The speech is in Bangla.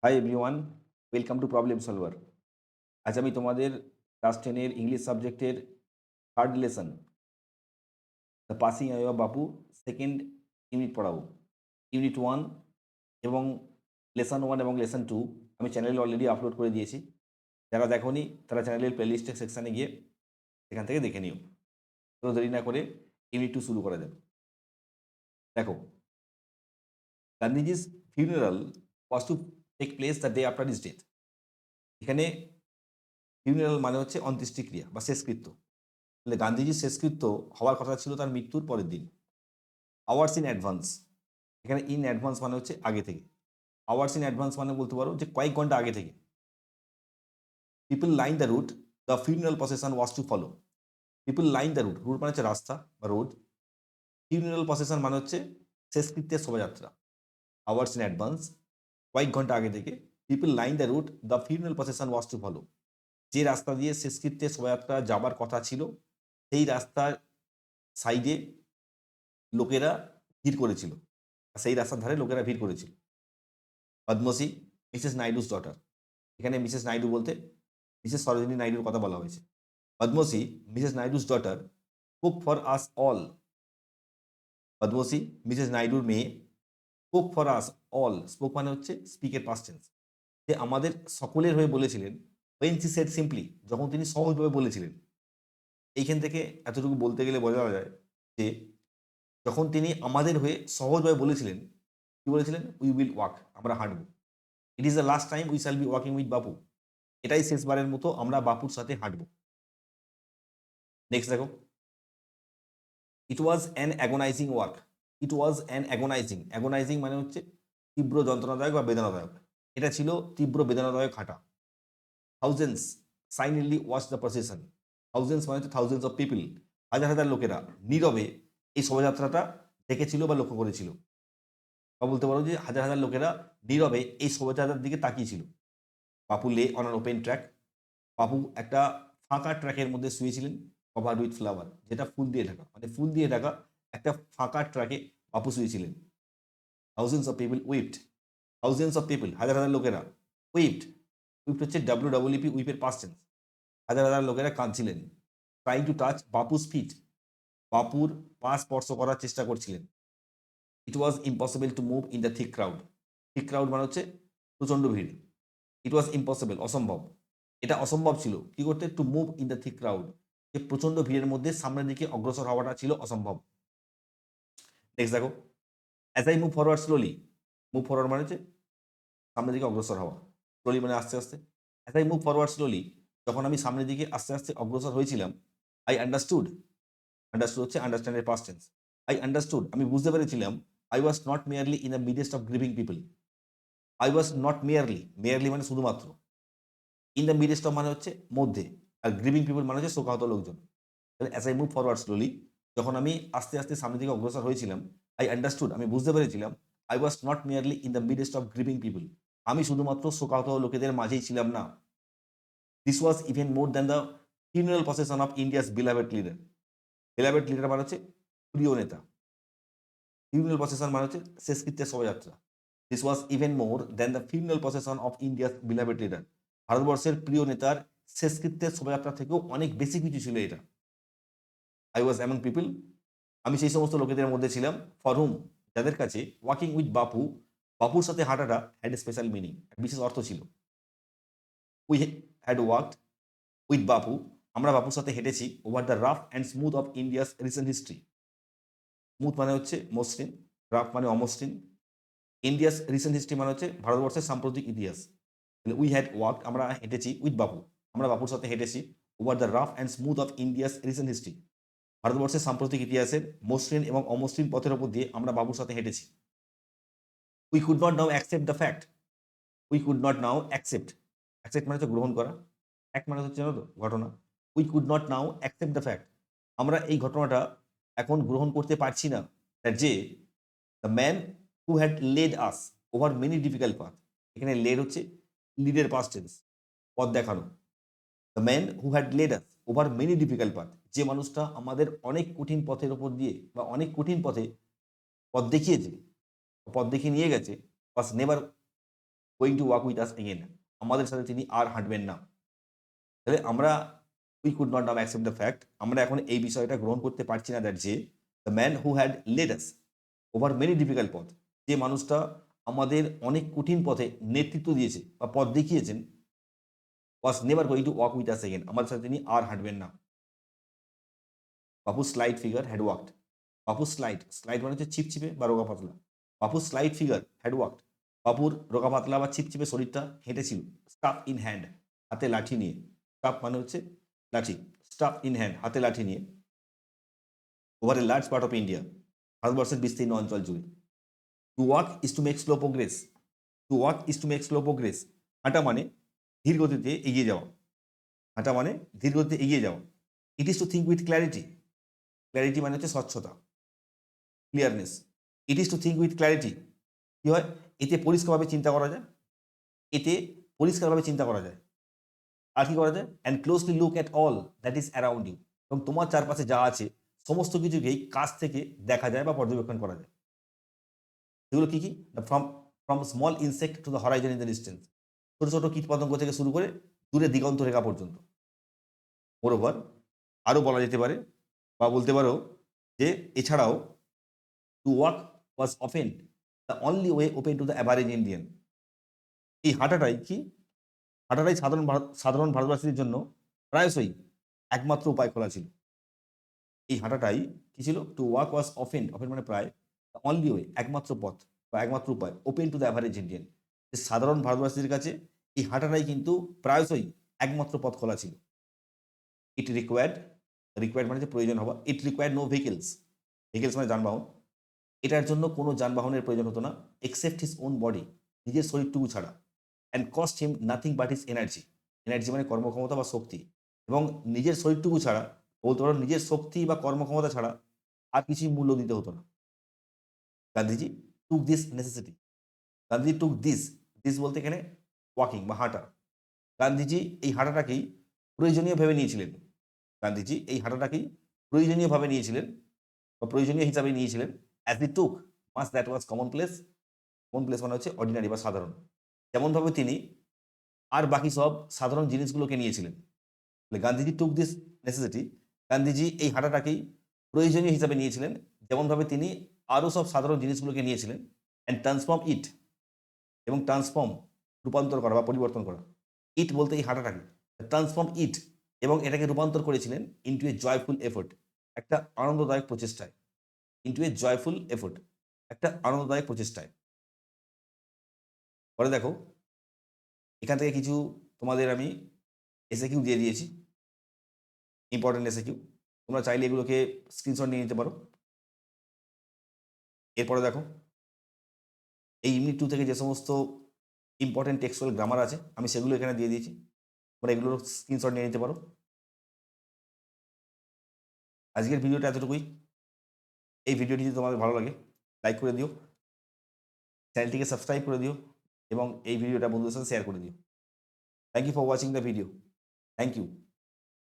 Hi everyone, welcome to problem solver. আজ আমি তোমাদের ক্লাস 10 এর ইংলিশ সাবজেক্টের third lesson the passing away of Bapu second unit পড়াবো। ইউনিট 1 এবং লেসন 1 এবং লেসন 2 আমি চ্যানেলে অলরেডি আপলোড করে দিয়েছি। যারা দেখোনি তারা চ্যানেলের প্লেলিস্টের সেকশানে গিয়ে সেখান থেকে দেখে নিও। তো দেরি না করে ইউনিট 2 শুরু করা যাক। দেখো, Gandhiji's funeral was to take place the day after his death. এখানে ফিউনারাল মানে হচ্ছে অন্ত্যেষ্টিক্রিয়া বা শেষকৃত্য। তাহলে গান্ধীজির শেষকৃত্য হওয়ার কথা ছিল তার মৃত্যুর পরের দিন। আওয়ার্স ইন অ্যাডভান্স, এখানে ইন অ্যাডভান্স মানে হচ্ছে আগে থেকে। আওয়ার্স ইন অ্যাডভান্স মানে বলতে পারো যে কয়েক ঘন্টা আগে থেকে। People line the route, the funeral procession was to follow. People line the route, route মানে হচ্ছে রাস্তা বা রোড। ফিউনারাল প্রসেশন মানে হচ্ছে শেষকৃত্যের শোভাযাত্রা। আওয়ার্স ইন অ্যাডভান্স, কয়েক ঘন্টা আগে থেকে। People line the route, the funeral procession was to follow. যে রাস্তা দিয়ে শেষকৃত্যের শোভাযাত্রা যাবার কথা ছিল সেই রাস্তার সাইডে লোকেরা ভিড় করেছিল। সেই রাস্তার ধারে লোকেরা ভিড় করেছিল। পদ্মশ্রী মিসেস নাইডুস ডটার, এখানে মিসেস নাইডু বলতে মিসেস সরোজিনী নাইডুর কথা বলা হয়েছে। Padmashri Mrs Naidu's daughter cook for us all. Padmashri Mrs নাইডুর মেয়ে cook for us all, spoke মানে হচ্ছে স্পিকের পাস্ট টেন্স, যে আমাদের সকলের হয়ে বলেছিলেন। ওয়েন শি সেড সিম্পলি, যখন তিনি সহজভাবে বলেছিলেন। এইখান থেকে এতটুকু বলতে গেলে বোঝা যায় যে যখন তিনি আমাদের হয়ে সহজভাবে বলেছিলেন, কি বলেছিলেন? উই উইল ওয়াক, আমরা হাঁটব। It is the last time we shall be walking with Bapu. এটাই শেষবারের মতো আমরা বাপুর সাথে হাঁটব। নেক্সট দেখো, it was an agonising work. It was an agonising, agonising মানে হচ্ছে তীব্র যন্ত্রণাদায়ক বা বেদনাদায়ক। এটা ছিল তীব্র বেদনাদায়ক হাঁটা। Thousands silently watch the procession. Thousands মানে হচ্ছে থাউজেন্ডস অফ পিপল, হাজার হাজার লোকেরা নীরবে এই শোভাযাত্রাটা দেখেছিল বা লক্ষ্য করেছিল। বা বলতে পারো যে হাজার হাজার লোকেরা নীরবে এই শোভাযাত্রার দিকে তাকিয়েছিল। বাপু lay on an open track, বাপু একটা ফাঁকা ট্র্যাকের মধ্যে শুয়েছিলেন, কভারড উইথ ফ্লাওয়ার, যেটা ফুল দিয়ে ঢাকা, মানে ফুল দিয়ে ঢাকা একটা ফাঁকা ট্র্যাকে বাপু শুয়েছিলেন। Thousands of people wept, thousands of people হাজার হাজার লোকেরা, উইপড, উইপড হচ্ছে ডাব্লিউডাব্লিউপি, উইপের পাস্ট টেন্স। হাজার হাজার লোকেরা কাঁদছিলেন। Trying to touch Bapu's feet, বাপুর পা স্পর্শ করার চেষ্টা করছিলেন। It was impossible to move in the thick crowd. Thick crowd মানে হচ্ছে প্রচণ্ড ভিড়। ইট ওয়াজ ইম্পসিবল, অসম্ভব। এটা অসম্ভব ছিল কি করতে? Two move in the thick crowd, যে প্রচণ্ড ভিড়ের মধ্যে সামনের দিকে অগ্রসর হওয়াটা ছিল অসম্ভব। নেক্সট দেখো, as I move forward slowly. Move forward মানে হচ্ছে সামনের দিকে অগ্রসর হওয়া, স্লোলি মানে আস্তে আস্তে। As I move forward slowly, যখন আমি সামনের দিকে আস্তে আস্তে অগ্রসর হয়েছিলাম। আই আন্ডারস্টুড, আন্ডারস্টুড হচ্ছে আন্ডারস্ট্যান্ডের পাস্ট টেন্স। আই আন্ডারস্টুড, আমি বুঝতে পেরেছিলাম। I was not merely in the midst of grieving people. I was not merely, merely মানে শুধুমাত্র। ইন দ্য মিডেস্ট অফ মানে হচ্ছে মধ্যে। আর গ্রিভিং পিপল মানে হচ্ছে শোকাহত লোকজন। তাহলে as I move forward slowly, যখন আমি আস্তে আস্তে সামনের দিকে অগ্রসর হয়েছিলাম। আই আন্ডারস্টুড, আমি বুঝতে পেরেছিলাম। I was not merely in the midst of grieving people, আমি শুধুমাত্র শোকাহত লোকেদের মাঝেই ছিলাম না। This was even more than the funeral procession of India's beloved leader. Beloved leader মানে হচ্ছে প্রিয় নেতা। ফিউনারাল প্রসেশন মানে হচ্ছে শেষকৃত্যের শোভাযাত্রা। This was even more than the funeral procession of India's beloved leader. ভারতবর্ষের প্রিয় নেতার শেষকৃত্যের শোভাযাত্রা থেকেও অনেক বেশি কিছু ছিল এটা। আই ওয়াজ অ্যামং পিপল, আমি সেই সমস্ত লোকেদের মধ্যে ছিলাম। ফর হুম, যাদের কাছে ওয়াকিং উইথ বাপু, বাপুর সাথে হাঁটাটা হ্যাড এ স্পেশাল মিনিং, এক বিশেষ অর্থ ছিল। উই হ্যাড ওয়ার্কড উইথ বাপু, আমরা বাপুর সাথে হেঁটেছি over the rough and smooth of India's recent history. Smooth মানে হচ্ছে মসৃণ, রাফ মানে অমসৃণ। ইন্ডিয়াস রিসেন্ট হিস্ট্রি মানে হচ্ছে ভারতবর্ষের সাম্প্রতিক ইতিহাস। তাহলে উই হ্যাড ওয়ার্কড, আমরা হেঁটেছি উইথ বাপু, আমরা বাপুর সাথে হেঁটেছি over the rough and smooth of India's recent history, ভারতবর্ষের সাম্প্রতিক ইতিহাসের মসৃণ এবং অমসৃণ পথের উপর দিয়ে আমরা বাবুর সাথে হেঁটেছি। We could not now accept the fact, we could not now accept, accept মানে হচ্ছে গ্রহণ করা, ফ্যাক্ট মানে হচ্ছে জানো তো ঘটনা। We could not now accept the fact, আমরা এই ঘটনাটা এখন গ্রহণ করতে পারছি না। দ্যাট যে the man who had led us over many difficult path, এখানে লেড হচ্ছে লিডের পাস্ট টেন্স, পথ দেখানো। The man who had led us over many difficult path, যে মানুষটা আমাদের অনেক কঠিন পথের উপর দিয়ে বা অনেক কঠিন পথে পথ দেখিয়েছে, পথ দেখিয়ে নিয়ে গেছে, was never going to walk with us again, আমাদের সাথে তিনি আর হাঁটবেন না। তাহলে আমরা we could not now accept the fact, আমরা এখন এই বিষয়টা গ্রহণ করতে পারছি না দ্যাট যে the man who had led us over many difficult পথ, যে মানুষটা আমাদের অনেক কঠিন পথে নেতৃত্ব দিয়েছে বা পথ দেখিয়েছেন, was never going to walk with us again, আমাদের সাথে তিনি আর হাঁটবেন না। বাপুর স্লাইড ফিগার হ্যাড ওয়াকড, বাপুর স্লাইড, স্লাইড মানে হচ্ছে চিপচিপে বা রোগা পাতলা, বাপুর স্লাইড ফিগার হ্যাড ওয়াকড, বাপুর রোগা পাতলা বা চিপচিপে শরীরটা হেঁটেছিল, স্টাফ ইন হ্যান্ড, হাতে লাঠি নিয়ে, স্টাফ মানে হচ্ছে লাঠি, স্টাফ ইন হ্যান্ড হাতে লাঠি নিয়ে, over a large part of India, ভারতবর্ষের বিস্তীর্ণ অঞ্চল জুড়ে। To walk is to make slow progress, to walk is to make slow progress, হাঁটা মানে ধীর গতিতে এগিয়ে যাওয়া, হাঁটা মানে ধীর গতিতে এগিয়ে যাওয়া। It is to think with clarity, clarity মানে হচ্ছে স্বচ্ছতা, clearness. It is to think with clarity, কী হয়, এতে পরিষ্কারভাবে চিন্তা করা যায়, এতে পরিষ্কারভাবে চিন্তা করা যায়। আর কি করা যায়, and closely look at all that is around you, এবং তোমার চারপাশে যা আছে সমস্ত কিছুকেই কাছ থেকে দেখা যায় বা পর্যবেক্ষণ করা যায়। সেগুলো কী কী, from from small insect to the horizon in the distance, ছোটো ছোটো কীটপতঙ্গ থেকে শুরু করে দূরে দিগন্ত রেখা পর্যন্ত। মোরওভার, আরও বলা যেতে পারে বা বলতে পারো যে এছাড়াও to walk was often the only way open to the average Indian, এই হাঁটাটাই কি, হাঁটাটাই সাধারণ ভারতবাসীদের জন্য প্রায়শই একমাত্র উপায় খোলা ছিল। এই হাঁটাটাই কি ছিল, to walk was often, often মানে প্রায়, অনলি ওয়ে একমাত্র পথ বা একমাত্র উপায়, open to the average Indian, যে সাধারণ ভারতবাসীদের কাছে এই হাঁটাটাই কিন্তু প্রায়শই একমাত্র পথ খোলা ছিল। ইট রিকোয়ার্ড, রিকোয়ার্ড মানে যে প্রয়োজন হওয়া, ইট রিকোয়ার্ড নো ভেহিকেলস, ভেহিকেলস মানে যানবাহন, এটার জন্য কোনো যানবাহনের প্রয়োজন হতো না, এক্সেপ্ট হিজ ওন বডি, নিজের শরীরটুকু ছাড়া, and cost him nothing but his energy, energy মানে কর্মক্ষমতা বা শক্তি, এবং নিজের শরীরটুকু ছাড়া, বলতে পারো নিজের শক্তি বা কর্মক্ষমতা ছাড়া আর কিছুই মূল্য দিতে হতো না। Gandhiji took this necessity, Gandhiji took this, this বলতে এখানে ওয়াকিং বা হাঁটা, গান্ধীজি এই হাঁটাটাকেই প্রয়োজনীয় ভেবে নিয়েছিলেন, গান্ধীজি এই হাঁটাটাকেই প্রয়োজনীয়ভাবে নিয়েছিলেন বা প্রয়োজনীয় হিসাবে নিয়েছিলেন, as the took mass that was common place, common place মানে হচ্ছে অর্ডিনারি বা সাধারণ, যেমনভাবে তিনি আর বাকি সব সাধারণ জিনিসগুলোকে নিয়েছিলেন। Gandhiji took this necessity, Gandhiji এই হাঁটাটাকেই প্রয়োজনীয় হিসাবে নিয়েছিলেন, যেমনভাবে তিনি আরও সব সাধারণ জিনিসগুলোকে নিয়েছিলেন, অ্যান্ড ট্রান্সফর্ম ইট, এবং ট্রান্সফর্ম রূপান্তর করা বা পরিবর্তন করা, ইট বলতে এই হাঁটাটাকে, ট্রান্সফর্ম ইট, এবং এটাকে রূপান্তর করেছিলেন ইন্টু এ জয়ফুল এফোর্ট, একটা আনন্দদায়ক প্রচেষ্টায়, ইন্টু এ জয়ফুল এফোর্ট, একটা আনন্দদায়ক প্রচেষ্টায়। পরে দেখো, এখান থেকে কিছু তোমাদের আমি এসএকিউ দিয়ে দিয়েছি, ইম্পর্টেন্ট এসএকিউ, তোমরা চাইলে এগুলোকে স্ক্রিনশট নিয়ে নিতে পারো। এরপরে দেখো, এই ইউনিট 2 থেকে যে সমস্ত ইম্পর্টেন্ট টেক্সচুয়াল গ্রামার আছে আমি সেগুলো এখানে দিয়ে দিয়েছি, তোমরা এগুলোর স্ক্রিনশট নিয়ে নিতে পারো। আজকের ভিডিওটা এতটুকুই। এই ভিডিওটি যদি তোমাদের ভালো লাগে লাইক করে দিও, চ্যানেলটিকে সাবস্ক্রাইব করে দিও, এবং এই ভিডিওটা বন্ধুদের সাথে শেয়ার করে দিও। Thank you for watching the video, thank you.